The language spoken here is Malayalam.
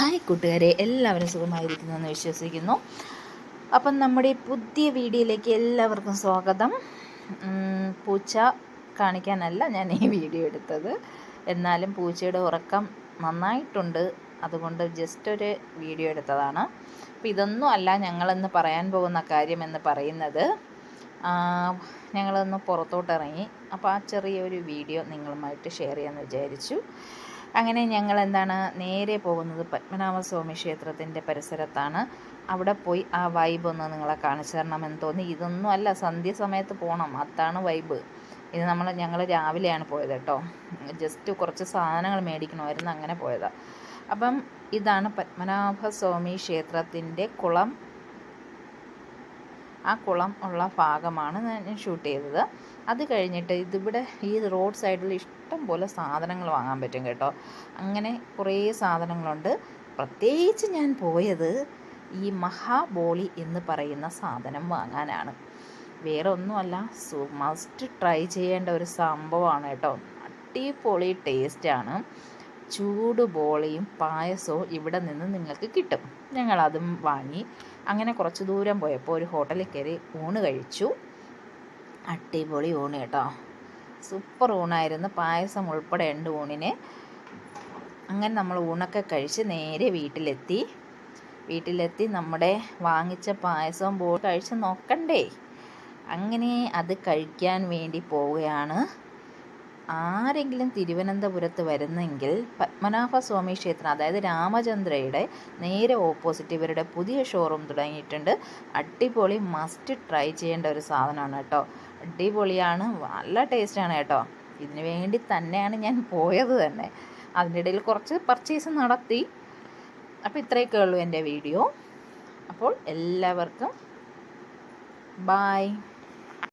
ഹായ് കൂട്ടുകാരെ, എല്ലാവരും സുഖമായിരിക്കുന്നു എന്ന് വിശ്വസിക്കുന്നു. അപ്പം നമ്മുടെ ഈ പുതിയ വീഡിയോയിലേക്ക് എല്ലാവർക്കും സ്വാഗതം. പൂച്ച കാണിക്കാനല്ല ഞാൻ ഈ വീഡിയോ എടുത്തത്, എന്നാലും പൂച്ചയുടെ ഉറക്കം നന്നായിട്ടുണ്ട്, അതുകൊണ്ട് ജസ്റ്റ് ഒരു വീഡിയോ എടുത്തതാണ്. അപ്പോൾ ഇതൊന്നും അല്ല ഞങ്ങളിന്ന് പറയാൻ പോകുന്ന കാര്യമെന്ന് പറയുന്നത്, ഞങ്ങളൊന്ന് പുറത്തോട്ടിറങ്ങി. അപ്പോൾ ആ ചെറിയൊരു വീഡിയോ നിങ്ങളുമായിട്ട് ഷെയർ ചെയ്യാമെന്ന് വിചാരിച്ചു. അങ്ങനെ ഞങ്ങൾ നേരെ പോകുന്നത് പത്മനാഭസ്വാമി ക്ഷേത്രത്തിൻ്റെ പരിസരത്താണ്. അവിടെ പോയി ആ വൈബ് ഒന്ന് നിങ്ങളെ കാണിച്ചു തരണമെന്ന് തോന്നി. ഇതൊന്നും അല്ല, സന്ധ്യ സമയത്ത് പോകണം, അതാണ് വൈബ്. ഇത് ഞങ്ങൾ രാവിലെയാണ് പോയത് കേട്ടോ. ജസ്റ്റ് കുറച്ച് സാധനങ്ങൾ മേടിക്കണമായിരുന്നു, അങ്ങനെ പോയതാണ്. അപ്പം ഇതാണ് പത്മനാഭസ്വാമി ക്ഷേത്രത്തിൻ്റെ കുളം. ആ കുളം ഉള്ള ഭാഗമാണ് ഞാൻ ഷൂട്ട് ചെയ്തത്. അത് കഴിഞ്ഞിട്ട് ഇതിവിടെ ഈ റോഡ് സൈഡിൽ ഇഷ്ടം പോലെ സാധനങ്ങൾ വാങ്ങാൻ പറ്റും കേട്ടോ. അങ്ങനെ കുറേ സാധനങ്ങളുണ്ട്. പ്രത്യേകിച്ച് ഞാൻ പോയത് ഈ മഹാബോളി എന്ന് പറയുന്ന സാധനം വാങ്ങാനാണ്. വേറെ ഒന്നുമല്ല, മസ്റ്റ് ട്രൈ ചെയ്യേണ്ട ഒരു സംഭവമാണ് കേട്ടോ. അടിപൊളി ടേസ്റ്റാണ്. ചൂട് ബോളിയും പായസവും ഇവിടെ നിന്ന് നിങ്ങൾക്ക് കിട്ടും. ഞങ്ങളതും വാങ്ങി. അങ്ങനെ കുറച്ച് ദൂരം പോയപ്പോൾ ഒരു ഹോട്ടലിൽ കയറി ഊണ് കഴിച്ചു. അടിപൊളി ഊണ് കേട്ടോ, സൂപ്പർ ഊണായിരുന്നു. പായസം ഉൾപ്പെടെ ഉണ്ട് ഊണിന്. അങ്ങനെ നമ്മൾ ഊണൊക്കെ കഴിച്ച് നേരെ വീട്ടിലെത്തി നമ്മുടെ വാങ്ങിച്ച പായസവും ബോൾ കഴിച്ച് നോക്കണ്ടേ. അങ്ങനെ അത് കഴിക്കാൻ വേണ്ടി പോവുകയാണ്. ആരെങ്കിലും തിരുവനന്തപുരത്ത് വരുന്നെങ്കിൽ പത്മനാഭസ്വാമി ക്ഷേത്രം, അതായത് രാമചന്ദ്രയുടെ നേരെ ഓപ്പോസിറ്റ് ഇവരുടെ പുതിയ ഷോറൂം തുടങ്ങിയിട്ടുണ്ട്. അടിപൊളി, മസ്റ്റ് ട്രൈ ചെയ്യേണ്ട ഒരു സാധനമാണ് കേട്ടോ. അടിപൊളിയാണ്, നല്ല ടേസ്റ്റാണ് കേട്ടോ. ഇതിനു വേണ്ടി തന്നെയാണ് ഞാൻ പോയത് തന്നെ. അതിൻ്റെ ഇടയിൽ കുറച്ച് പർച്ചേസ് നടത്തി. അപ്പോൾ ഇത്രയൊക്കെ ഉള്ളൂ എൻ്റെ വീഡിയോ. അപ്പോൾ എല്ലാവർക്കും ബായ്.